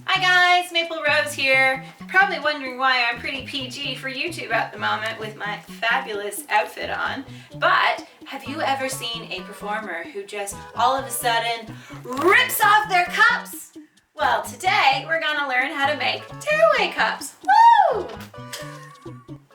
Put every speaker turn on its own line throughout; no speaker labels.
Hi guys, Maple Rose here. Probably wondering why I'm pretty PG for YouTube at the moment with my fabulous outfit on. But have you ever seen a performer who just all of a sudden rips off their cups? Well, today we're gonna learn how to make tearaway cups. Woo!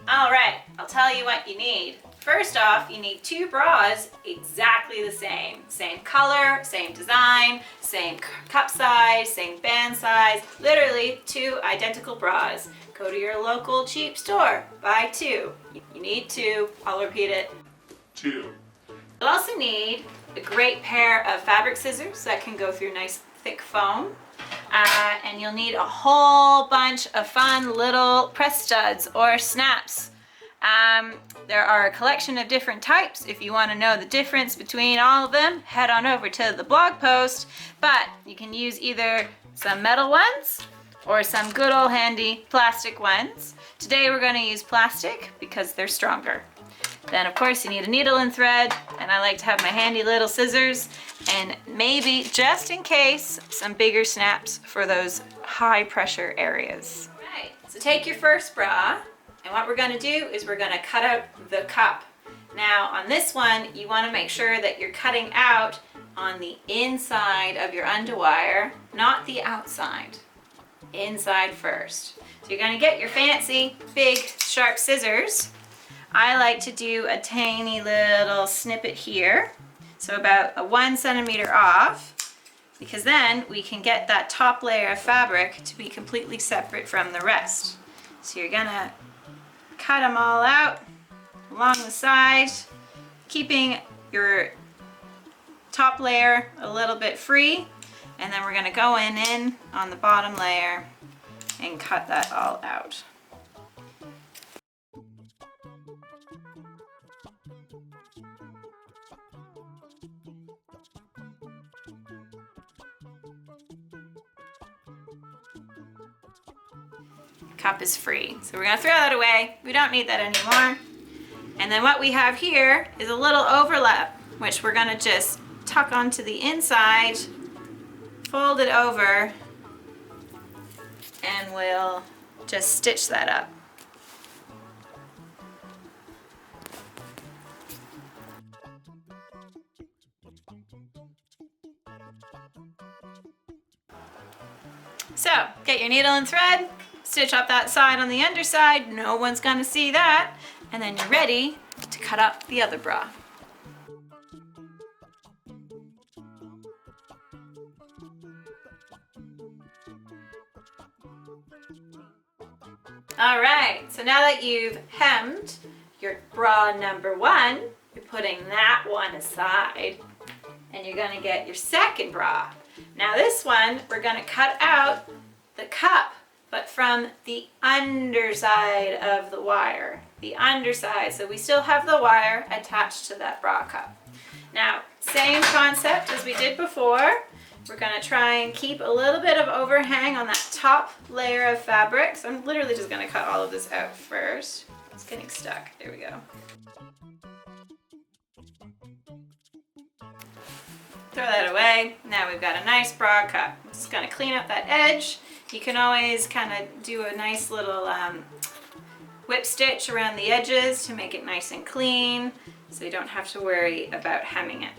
All right, I'll tell you what you need. First off, you need 2 bras exactly the same. Same color, same design, same cup size, same band size. Literally 2 identical bras. Go to your local cheap store, buy 2. You need 2, I'll repeat it.
2.
You'll also need a great pair of fabric scissors that can go through nice thick foam. And you'll need a whole bunch of fun little press studs or snaps. There are a collection of different types. If you want to know the difference between all of them, head on over to the blog post. But you can use either some metal ones or some good old handy plastic ones. Today we're going to use plastic because they're stronger. Then of course you need a needle and thread, and I like to have my handy little scissors, and maybe just in case some bigger snaps for those high pressure areas. Right, so take your first bra. And what we're going to do is we're going to cut out the cup. Now on this one, you want to make sure that you're cutting out on the inside of your underwire, not the outside. Inside first. So you're going to get your fancy, big, sharp scissors. I like to do a tiny little snippet here. So about a 1 centimeter off, because then we can get that top layer of fabric to be completely separate from the rest. So you're going to cut them all out along the side, keeping your top layer a little bit free, and then we're going to go in on the bottom layer and cut that all out. Cup is free. So we're going to throw that away. We don't need that anymore. And then what we have here is a little overlap, which we're going to just tuck onto the inside, fold it over, and we'll just stitch that up. So, get your needle and thread. Stitch up that side on the underside, no one's gonna see that, and then you're ready to cut up the other bra. All right, so now that you've hemmed your bra number 1, you're putting that one aside, and you're gonna get your second bra. Now this one, we're gonna cut out the cup, but from the underside of the wire. The underside, so we still have the wire attached to that bra cup. Now, same concept as we did before. We're going to try and keep a little bit of overhang on that top layer of fabric. So I'm literally just going to cut all of this out first. It's getting stuck. There we go. Throw that away. Now we've got a nice bra cup. I'm just going to clean up that edge. You can always kind of do a nice little whip stitch around the edges to make it nice and clean, so you don't have to worry about hemming it.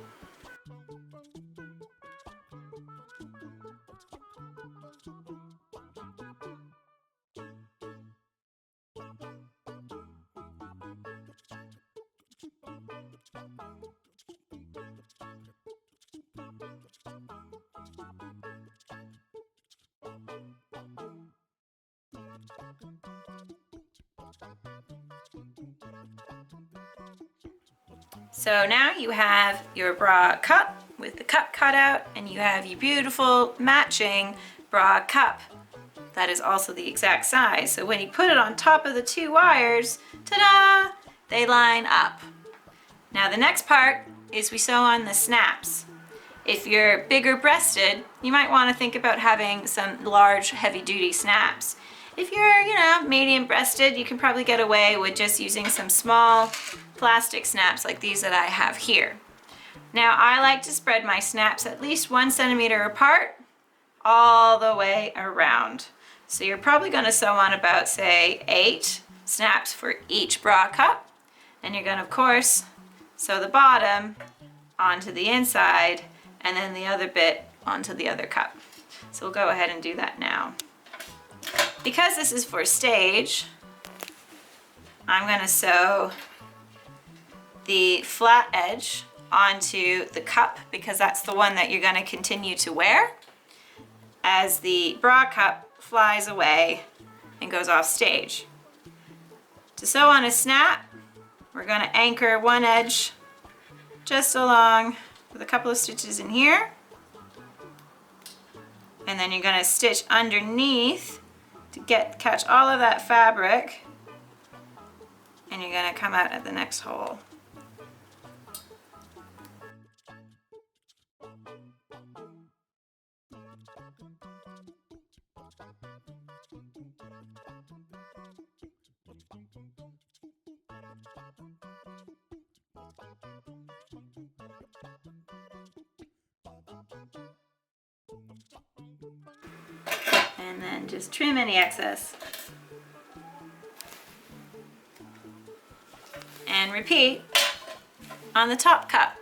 So now you have your bra cup with the cup cut out, and you have your beautiful matching bra cup that is also the exact size. So when you put it on top of the 2 wires, ta-da, they line up. Now the next part is we sew on the snaps. If you're bigger breasted, you might want to think about having some large heavy duty snaps. If you're, medium breasted, you can probably get away with just using some small plastic snaps like these that I have here. Now I like to spread my snaps at least 1 centimeter apart all the way around. So you're probably going to sew on about, say, 8 snaps for each bra cup. And you're going to, of course, sew the bottom onto the inside and then the other bit onto the other cup. So we'll go ahead and do that now. Because this is for stage, I'm going to sew the flat edge onto the cup because that's the one that you're going to continue to wear as the bra cup flies away and goes off stage. To sew on a snap, we're going to anchor one edge just along with a couple of stitches in here, and then you're going to stitch underneath to catch all of that fabric, and you're going to come out at the next hole. And then just trim any excess. And repeat on the top cup.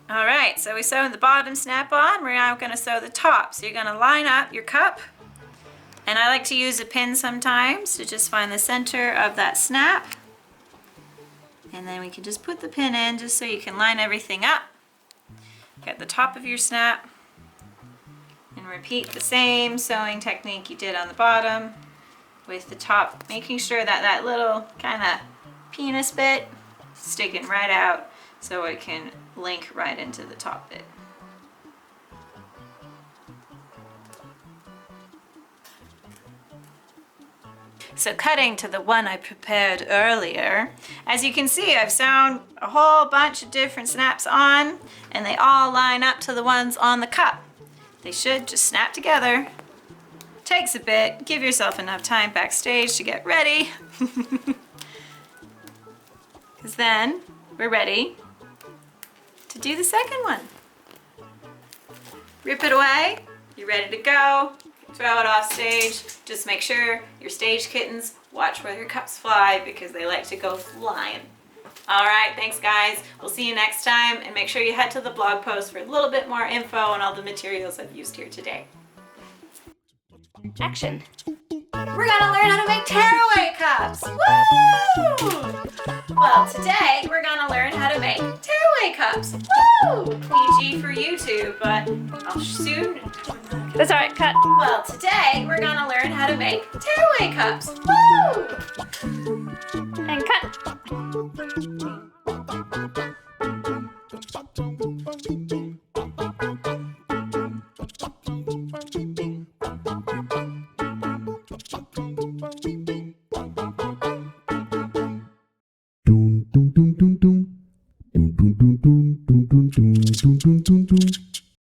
All right, so we sewed the bottom snap on. We're now going to sew the top. So you're going to line up your cup. And I like to use a pin sometimes to just find the center of that snap. And then we can just put the pin in just so you can line everything up. Get the top of your snap. And repeat the same sewing technique you did on the bottom with the top, making sure that that little kind of penis bit is sticking right out so it can link right into the top bit. So cutting to the one I prepared earlier, as you can see, I've sewn a whole bunch of different snaps on, and they all line up to the ones on the cup. They should just snap together. Takes a bit. Give yourself enough time backstage to get ready. Because then we're ready to do the second one. Rip it away. You're ready to go. Throw it off stage. Just make sure your stage kittens watch where your cups fly because they like to go flying. All right, thanks guys. We'll see you next time, and make sure you head to the blog post for a little bit more info on all the materials I've used here today. Action. We're gonna learn how to make tearaway cups. Woo! Well, today we're gonna learn how to make tearaway cups. Woo! PG for YouTube, but I'll soon. That's all right, cut. Well, today we're gonna learn how to make tearaway cups. Woo! And cut.